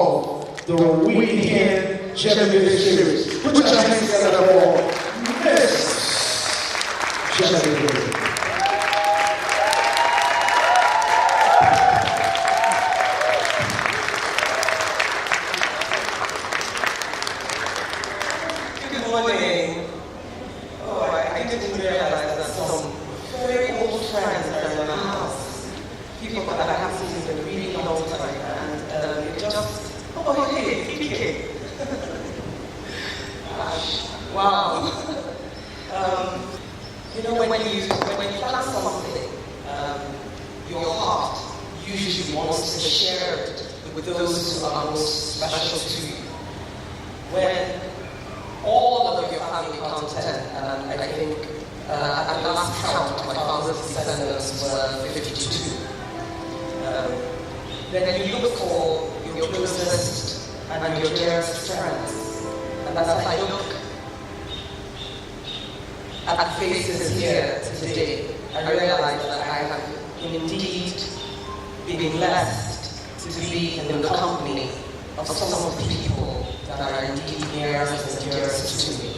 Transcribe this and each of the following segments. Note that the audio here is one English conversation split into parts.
of the Winihin Jemide series. Put your hands together for Miss Jemide. Good morning. Oh, I didn't realize that some very old friends are in the house. People that I haven't seen in a really long time. And it just, oh, hey, PK. Gosh, wow. You know, when you plan something, your heart usually wants to share it with those who are most special to you. When all of your family comes in, and I think at last count, my father's descendants were 52. Then you look for your closest and your dearest friends. And as I look at faces here today, I realize that I have indeed been blessed to be in the company of some of the people that are indeed nearest and dearest to me.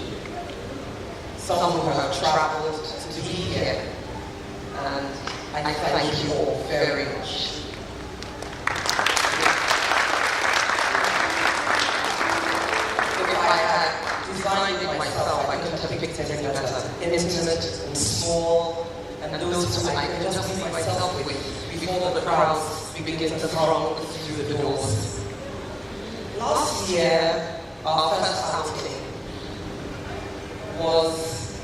Some who have traveled to be here, and I thank you all very much. If I had designed it myself, I couldn't have picked anything that was intimate and small, and those who I could just be myself with before the crowds begin to throng through the doors. Last year, our first outing was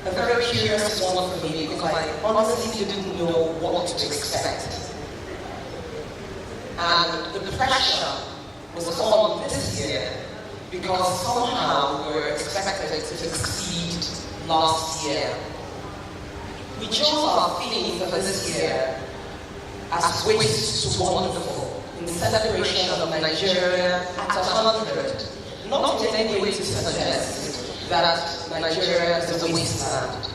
a very curious one for me because I honestly didn't know what to expect. And the pressure was on this year because somehow we were expected to exceed last year. We chose our theme for this year as Waste to Wonderful, in celebration of Nigeria at 100, not in any way to suggest that Nigeria is a wasteland.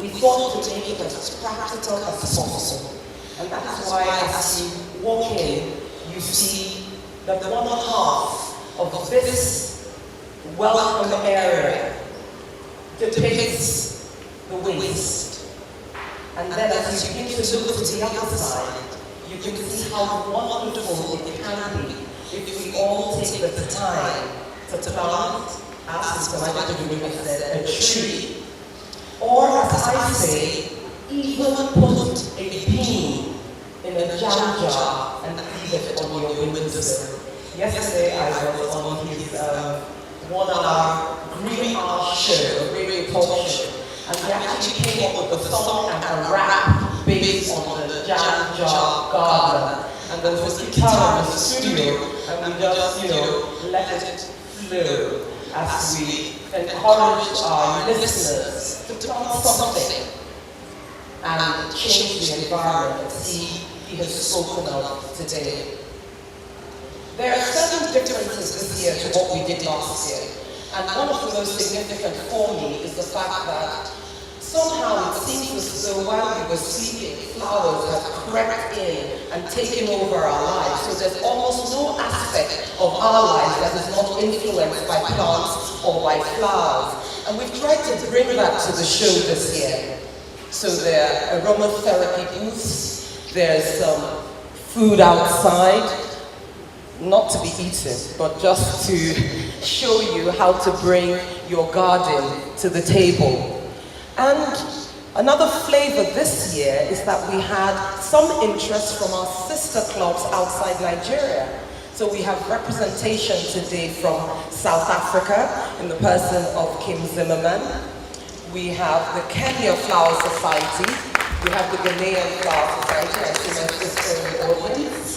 We thought to make it as practical as possible, and that's why as you walk in, you see that one half of this welcome area depicts the waste. And then as you begin to look to the other side, you can see how wonderful it can be if we all take the time to plant, as Mr. Michael said, a tree, or as I say, even put a bean in a jam jar and leave it on your windowsill. Yesterday I was on his 1 hour Green Hour show, a radio talk show, and we actually came up with a song and a rap based on the jam jar garden. And there was a guitar in the studio, and we just, let it flow as we encourage our listeners to plant something and change the environment that he has spoken of today. There are certain differences this year to what we did last year, and one of the most significant for me is the fact that somehow it seems as though while we were sleeping, flowers have crept in and taken over our lives. So there's almost no aspect of our lives that is not influenced by plants or by flowers. And we've tried to bring that to the show this year. So there are aromatherapy booths, there's some food outside, not to be eaten, but just to show you how to bring your garden to the table. And another flavor this year is that we had some interest from our sister clubs outside Nigeria. So we have representation today from South Africa in the person of Kim Zimmerman. We have the Kenya Flower Society. We have the Ghanaian Flower Society. I see my sister in the audience.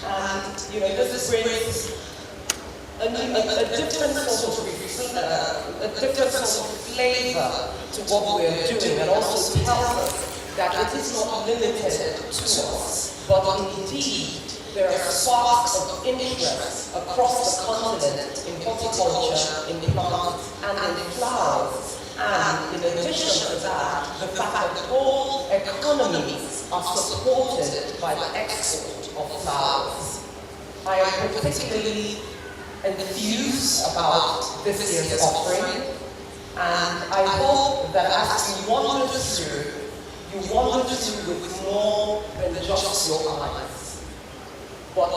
And this brings a different sort of flavor to what we're doing, and also tells us that it is not limited to us, but indeed there are sparks of interest across the continent in horticulture, in plants, and in flowers. And in addition to that, the fact that whole economies are supported by the export of flowers. I am particularly enthused about this year's offering, and I hope that as you wander through with more than just your eyes, but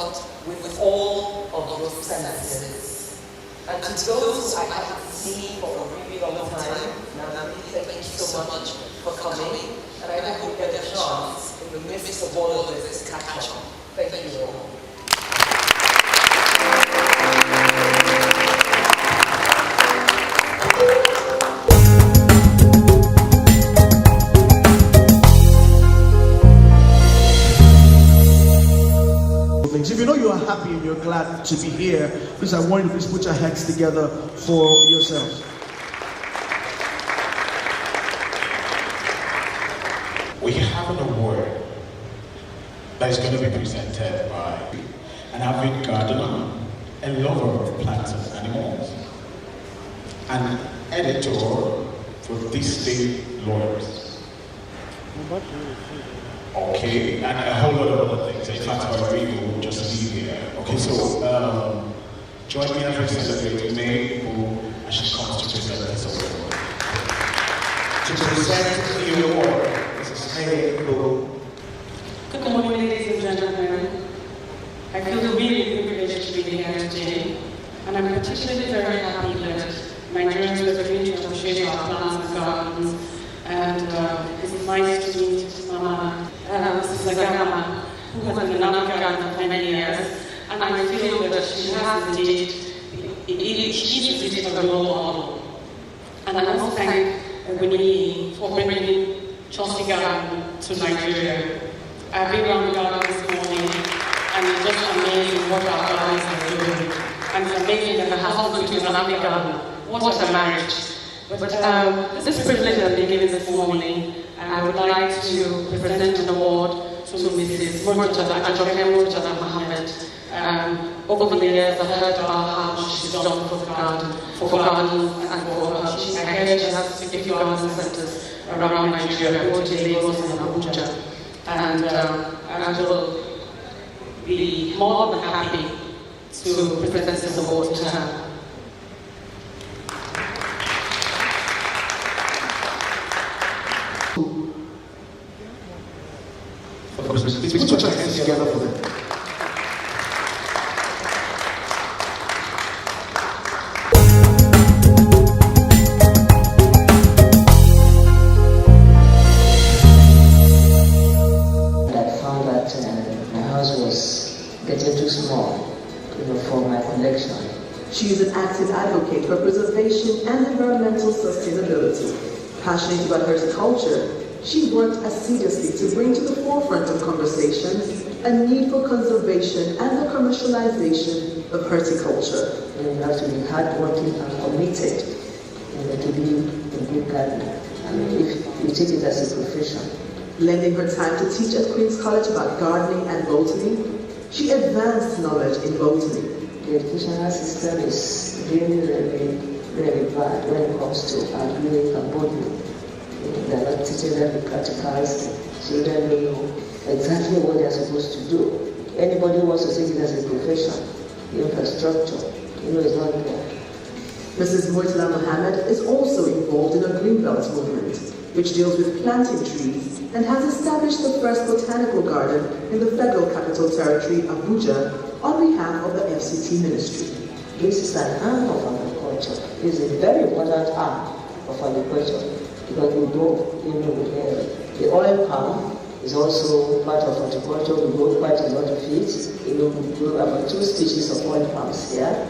with all of your senses. And to those I haven't seen for a really long time, thank you so much for coming, and I hope you get a chance in the midst of all of this catch up. Thank you all. If you know you are happy and you're glad to be here, please, I want you to please put your hands together for yourselves. We have an award that is going to be presented by an avid gardener, a lover of plants and animals, an editor for This Day Lawyers. Okay, and a whole lot of other things. In fact, our radio just leave here. Okay, so join me as we celebrate May, who actually comes to present this award. To present the award, Mrs. May, who. Good morning, ladies and gentlemen. I feel really privileged to be here today, and I'm particularly very happy that Nigerians were beginning to appreciate our plants and gardens. And it's nice to meet Mama, Mrs. Agama, who has been an gardener for many years. And I feel that she has indeed, she is indeed a role model. And I also thank Winihin for bringing Chelsea Garden to Nigeria. I've been around the garden this morning, and it's just amazing what our gardens are doing. And it's amazing that the husband between an African garden. What a marriage. But this privilege that I've been given this morning, I would like to present an award to Mrs. Murtada Mohammed. Over the years, I've heard about how she's done for the garden, and for her. I heard she has 50 garden centers around Nigeria, both in Lagos and Abuja. And I will be more than happy to present this award to her. Please put your hands together for them. I found that my house was getting too small, for my collection. She is an active advocate for preservation and environmental sustainability. Passionate about horticulture, she worked assiduously to bring to the forefront of conversations a need for conservation and the commercialization of horticulture. You have to be hardworking and committed to be a good gardener. If you take it as a profession. Lending her time to teach at Queen's College about gardening and botany, she advanced knowledge in botany. The educational system is really bad when it comes to agriculture and botany. They're not teaching them the practicals, children don't know exactly what they're supposed to do. Anybody who wants to take it as a profession, the infrastructure, is not there. Mrs. Murtada Mohammed is also involved in a Greenbelt movement, which deals with planting trees and has established the first botanical garden in the Federal Capital Territory, Abuja, on behalf of the FCT Ministry. This is an arm of agriculture. It's a very important arm of agriculture. Because we grow, the oil palm is also part of horticulture. We grow quite a lot of it. We grow about 2 species of oil palms here,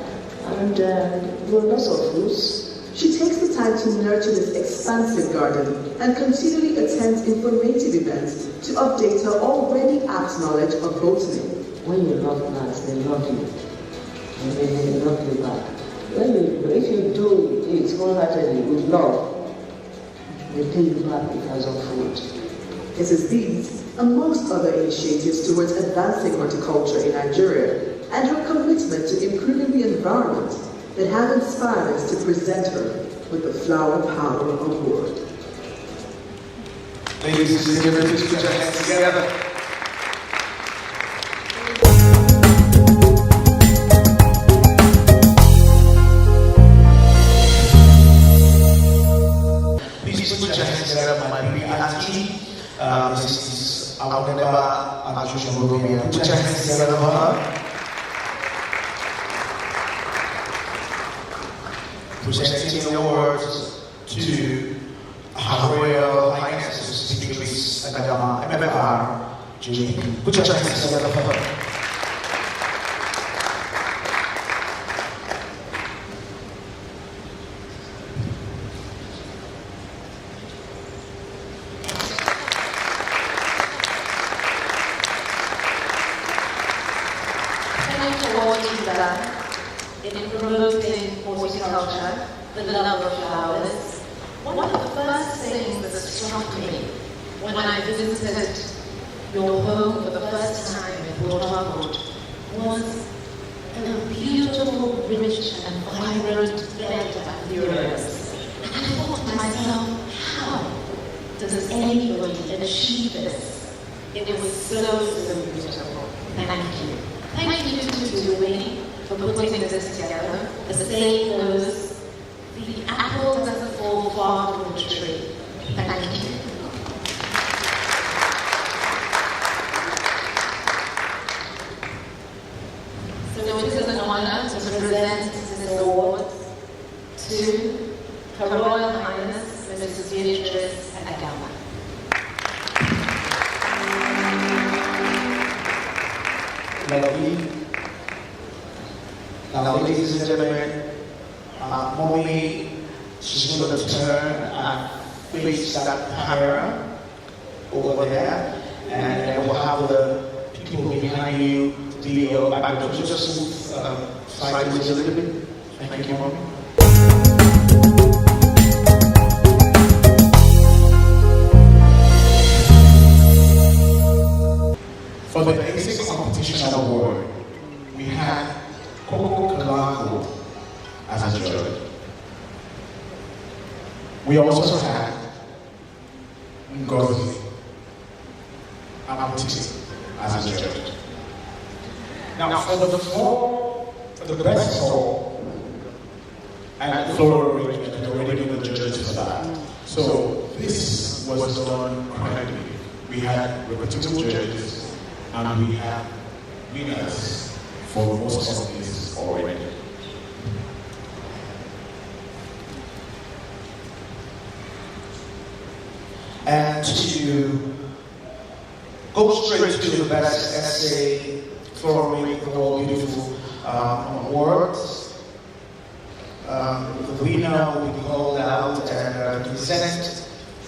and we grow lots of fruits. She takes the time to nurture this expansive garden and continually attends informative events to update her already apt knowledge of botany. When you love plants, they love you, and they love you back. If you do it wholeheartedly with love, they pay you back because of food. It is these, amongst other initiatives towards advancing horticulture in Nigeria, and her commitment to improving the environment that have inspired us to present her with the Flower Power Award. Ladies and gentlemen, please put your hands together. presenting the awards to Her Royal Highness, Mistress MFR Jemide. Put your hands together for her. In promoting horticulture, the love of flowers. One of the first things that struck me when I visited your home for the first time in Port Harcourt was a beautiful, rich and vibrant bed of Urias. And I thought to myself, how does anybody achieve this? It was so beautiful. Thank you. Thank you to Winihin for putting this together. The saying goes, the apple doesn't fall far from the tree. Thank you. So it is an honor to present this award to Her Royal Highness Mrs. Beatrice Agama. Lovely. Now, ladies and gentlemen, Mommy, she's going to turn and face that camera over there, and then we'll have the people behind you do your backdrop. So just move sideways a little bit. Thank you, Mommy. For the basic competition award, we had Coco Kalako as a judge. We also had Ngozi Amati as a judge. Now, for the best score and floral arrangement, we already knew the judges for that. So this was done correctly. We had reputable judges and we have winners for most of these already. And to go straight to the best essay, floral arrangement, all beautiful awards. The winner will be called out and to present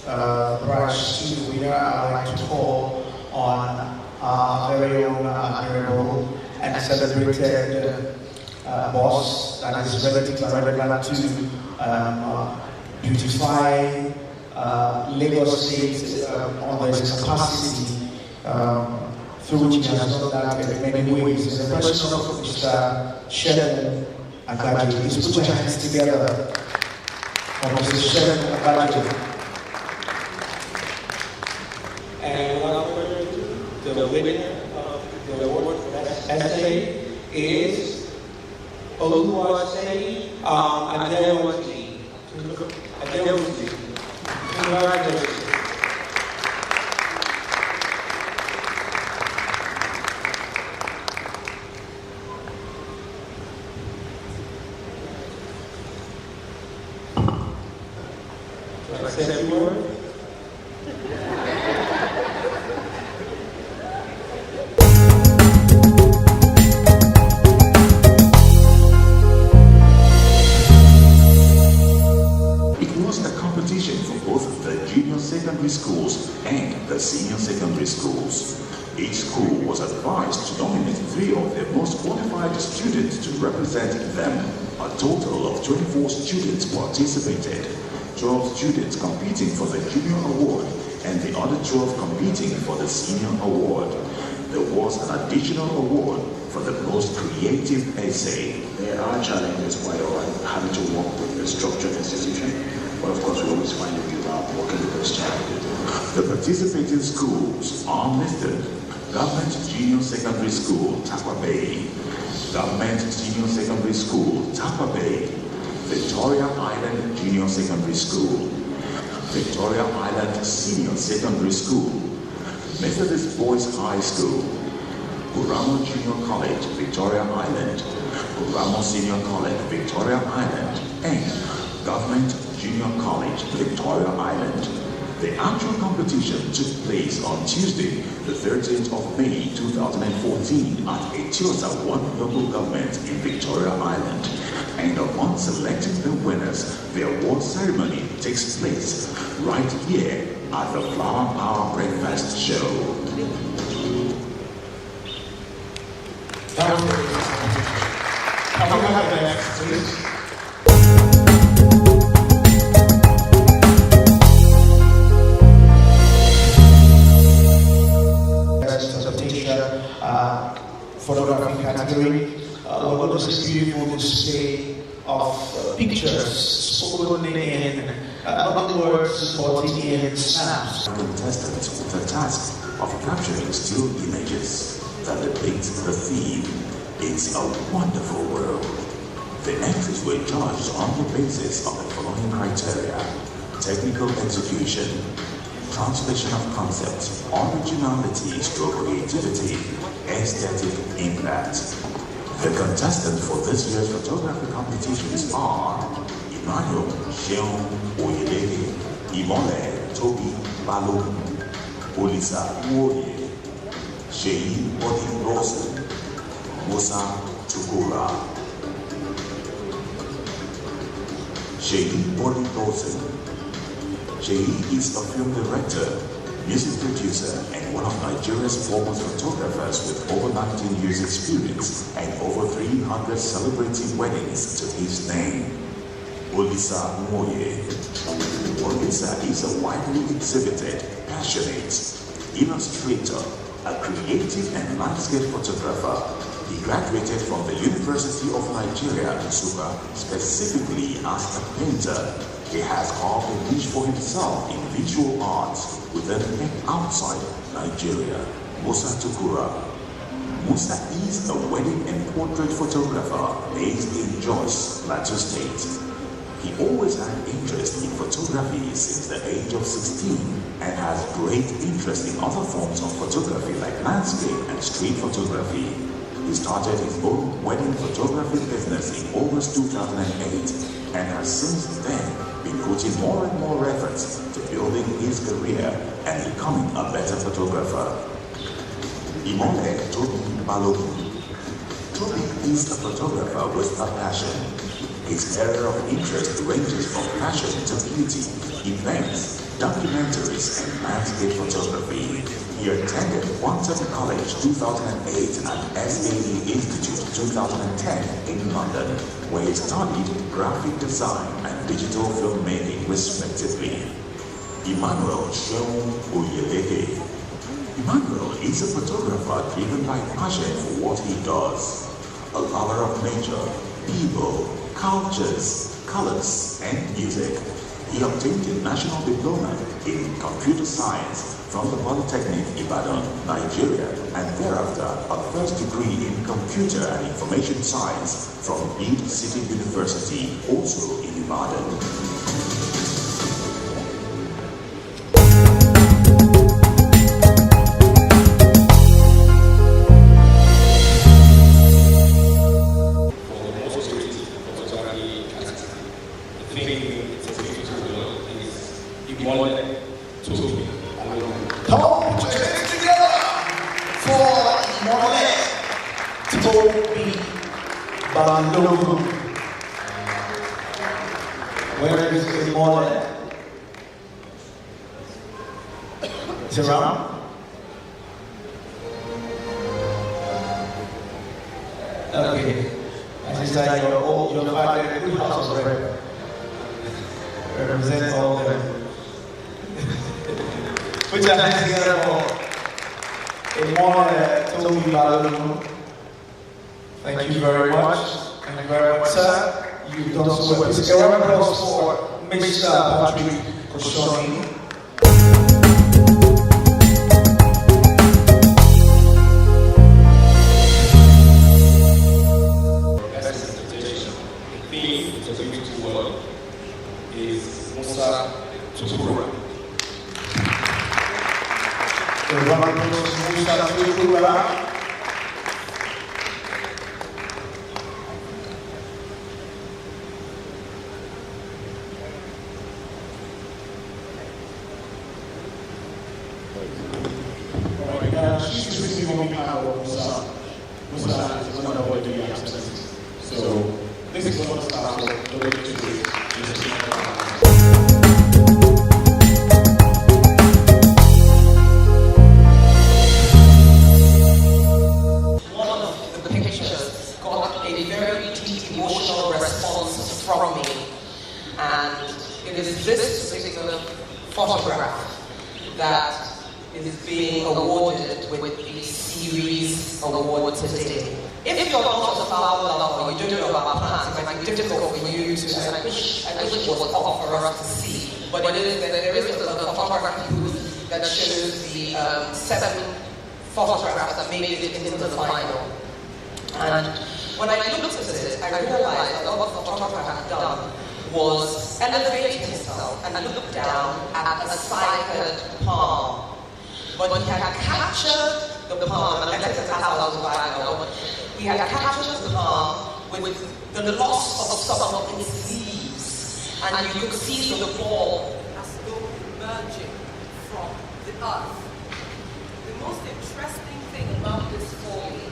the prize to the winner. I'd like to call on our very own honorable and celebrated boss that is ready to beautify Lagos State on its capacity through which he has done that in many ways. In the person of Mr. Sheldon Agbaje, please put your hands together for Mr. Sheldon Agbaje. And the winner of the award for Best Essay is Oluwase Adewanti. Congratulations. Accept your word. Secondary schools and the senior secondary schools. Each school was advised to nominate 3 of their most qualified students to represent them. A total of 24 students participated, 12 students competing for the junior award and the other 12 competing for the senior award. There was an additional award for the most creative essay. There are challenges while having to work with a structured institution, but of course we always find a way around working with those challenges. The participating schools are listed: Government Junior Secondary School, Tapa Bay; Government Senior Secondary School, Tapa Bay; Victoria Island Junior Secondary School; Victoria Island Senior Secondary School; Methodist Boys High School; Uramo Junior College, Victoria Island; Ramos Senior College, Victoria Island, and Government Junior College, Victoria Island. The actual competition took place on Tuesday, the 13th of May 2014 at Etiosa 1 local government in Victoria Island. And upon selecting the winners, the award ceremony takes place right here at the Flower Power Breakfast Show. Can we have the next, please? Photography category. We're going to see beautiful display of pictures spoken in not words but in snaps. Contestants with the task of capturing still images that depict the theme. It's a wonderful world. The entries were judged on the basis of the following criteria: technical execution, translation of concepts, originality, stroke creativity, aesthetic impact. The contestants for this year's photography competitions are Emmanuel Sheon Oyeleke, Imole Toby Balogun, Olisa Uoye, Sheyi Body Lawson, Musa Tukura. Sheyi Body Lawson. Sheyi is a film director, music producer, and one of Nigeria's foremost photographers with over 19 years experience and over 300 celebrity weddings to his name. Olisa Uoye. Olisa is a widely exhibited, passionate illustrator, a creative and landscape photographer. He graduated from the University of Nigeria, Nsukka, specifically as a painter. He has carved a niche for himself in visual arts within and outside Nigeria. Musa Tukura. Musa is a wedding and portrait photographer based in Jos, Plateau State. He always had interest in photography since the age of 16 and has great interest in other forms of photography like landscape and street photography. He started his own wedding photography business in August 2008 and has since then been putting more and more efforts to building his career and becoming a better photographer. Imole Toby Balogun. Toby is a photographer with a passion. His area of interest ranges from fashion to beauty, events, documentaries, and landscape photography. He attended Quantum College 2008 and SAE Institute 2010 in London, where he studied graphic design and digital filmmaking respectively. Emmanuel Sheon Oyeleke. Emmanuel is a photographer driven by passion for what he does. A lover of nature, people, cultures, colors, and music. He obtained a national diploma in computer science from the Polytechnic Ibadan, Nigeria, and thereafter a first degree in computer and information science from Lead City University, also in Ibadan. Where is Jemide? Is it around? Okay. I just like your father, good house of rep. Represent all of them. Put your hands together for Jemide Toby Balogun. Thank you very much. Thank you very much, sir. You've done so well. It's a round of applause for Mr. Patrick Koshoni. Best presentation. The theme of the beautiful world is Musa Tukura. A round of applause for Musa Tukura. this is what we have of Musa. Musa is one of our daily absences. So this is what the staff of the way to do it. One of the pictures got a very deep emotional response from me, and it is this particular photograph that is being awarded with the series award today. If you're not a flower lover, you don't know about plants, it might be difficult for you to, and I wish it was up for us to see, but there is a photography booth that shows the 7 photographs that made it into the final. And when I looked at it, I realized that what the photographer had done was elevate himself and look down at a cycad palm. But he had captured the palm, and I guess that's how I was right now, but he had captured the palm with the loss of some of its leaves. And you could see the ball as though emerging from the earth. The most interesting thing about this for me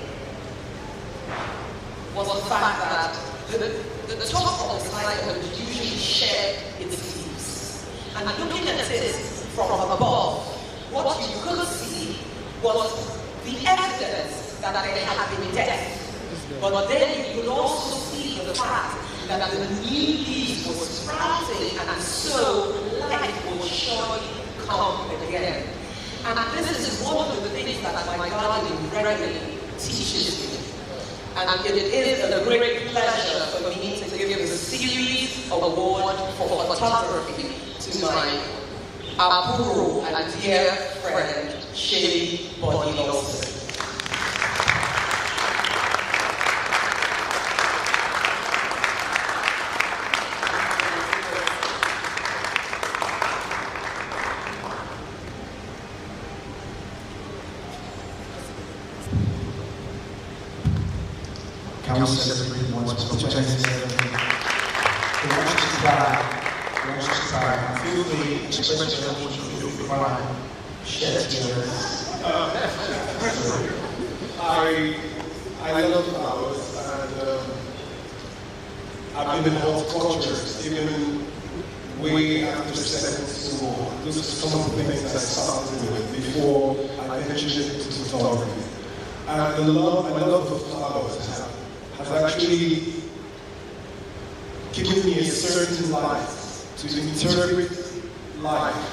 was the fact that the top of the cycad would usually shed its leaves. And looking at it from above, what you could see was the evidence that there had been death. But then you could also see the fact that the new leaves were sprouting, and so life will surely come again. And this is one of the things that my gardening regularly teaches me. And it is a great pleasure for me to give the series award for photography to my Apuro and dear friend, Shay Bonnie Lawson. Can we celebrate once more? We want you to cry. We want you to cry. Feel the express your emotion. Feel the cry. Shed tears. I love flowers, and I've been in horticulture even way after secondary school. Those are some of the things I started with before I ventured into photography. And I love of flowers has actually given me a certain light to interpret life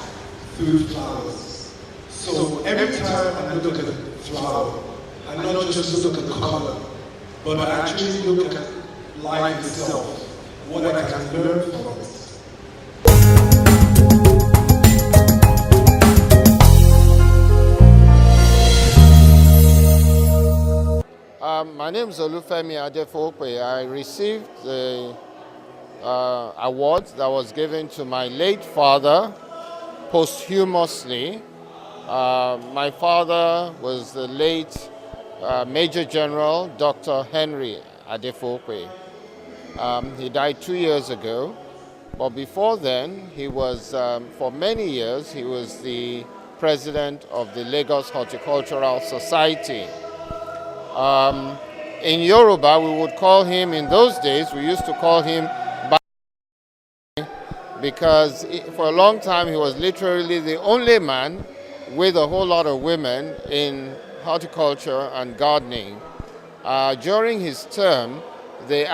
through flowers. So every time I look at a flower, I not just look at the color, but I actually look at life itself, what I can learn from it. My name is Olufemi Adefope. I received the award that was given to my late father posthumously. My father was the late Major General Dr. Henry Adefope. He died 2 years ago, but before then, he was, for many years, he was the president of the Lagos Horticultural Society. In Yoruba, we would call him, in those days, we used to call him because for a long time he was literally the only man with a whole lot of women in horticulture and gardening. During his term, the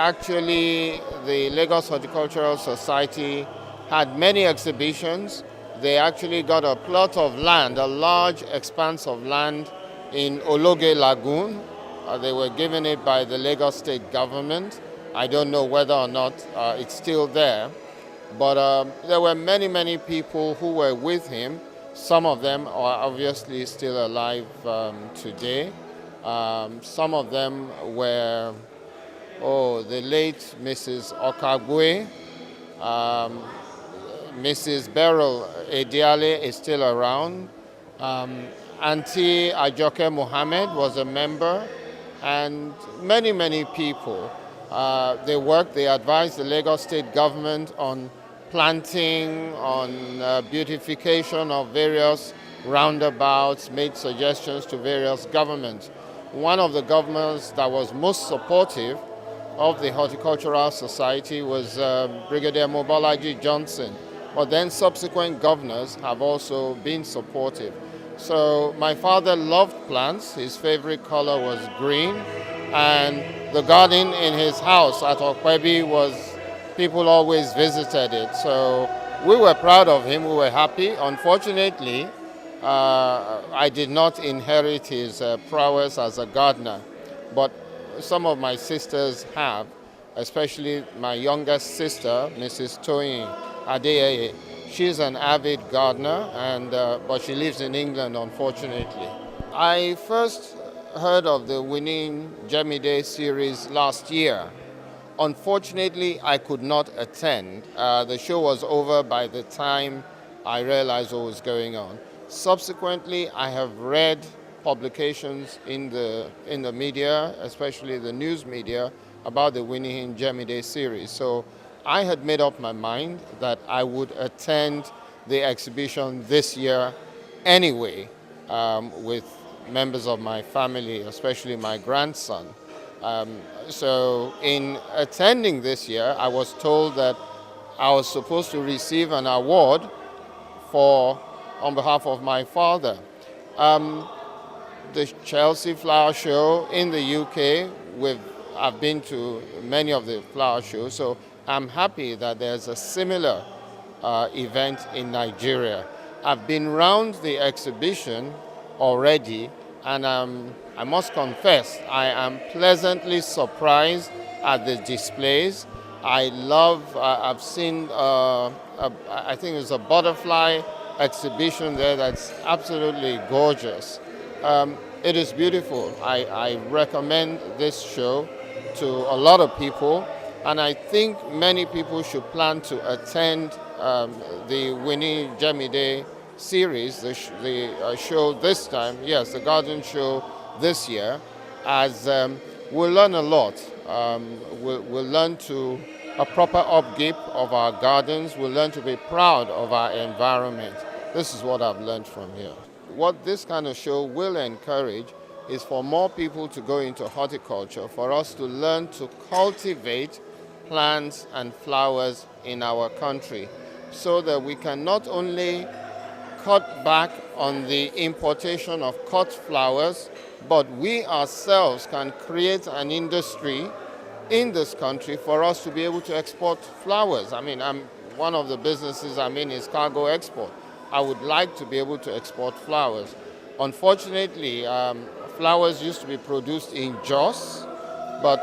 Lagos Horticultural Society had many exhibitions. They actually got a plot of land, a large expanse of land in Ologe Lagoon. They were given it by the Lagos state government. I don't know whether or not it's still there. But there were many, many people who were with him. Some of them are obviously still alive today. Some of them were, the late Mrs. Okagwe, Mrs. Beryl Ediale is still around. Auntie Ajoke Mohammed was a member, and many, many people. They advised the Lagos state government on planting, on beautification of various roundabouts, made suggestions to various governments. One of the governments that was most supportive of the Horticultural Society was Brigadier Mobolaji Johnson, but then subsequent governors have also been supportive. So my father loved plants. His favorite color was green, and the garden in his house at Okwebi was, people always visited it. So we were proud of him, we were happy. Unfortunately, I did not inherit his prowess as a gardener, but some of my sisters have, especially my youngest sister, Mrs. Toyin Adeyeye. She's an avid gardener, and but she lives in England, unfortunately. I first heard of the Winihin Jemide series last year. Unfortunately, I could not attend. The show was over by the time I realized what was going on. Subsequently, I have read publications in the media, especially the news media, about the Winihin Jemide series. So I had made up my mind that I would attend the exhibition this year anyway, with members of my family, especially my grandson. So in attending this year, I was told that I was supposed to receive an award on behalf of my father. The Chelsea Flower Show in the UK, I've been to many of the flower shows, so I'm happy that there's a similar event in Nigeria. I've been around the exhibition already, and I must confess, I am pleasantly surprised at the displays. I've seen, I think it's a butterfly exhibition there that's absolutely gorgeous. It is beautiful. I recommend this show to a lot of people, and I think many people should plan to attend the Winihin Jemide series, the show this time, yes, the garden show this year, as we'll learn a lot. We'll learn to a proper upkeep of our gardens. We'll learn to be proud of our environment. This is what I've learned from here. What this kind of show will encourage is for more people to go into horticulture, for us to learn to cultivate plants and flowers in our country, so that we can not only cut back on the importation of cut flowers, but we ourselves can create an industry in this country for us to be able to export flowers. I mean, one of the businesses I'm in is cargo export. I would like to be able to export flowers. Unfortunately, flowers used to be produced in Jos, but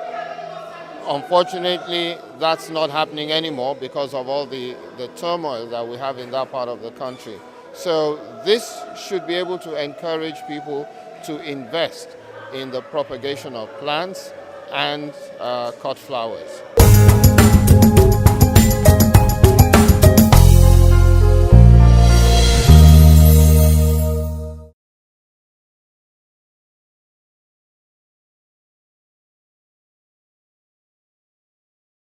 unfortunately that's not happening anymore because of all the turmoil that we have in that part of the country. So this should be able to encourage people to invest in the propagation of plants and cut flowers.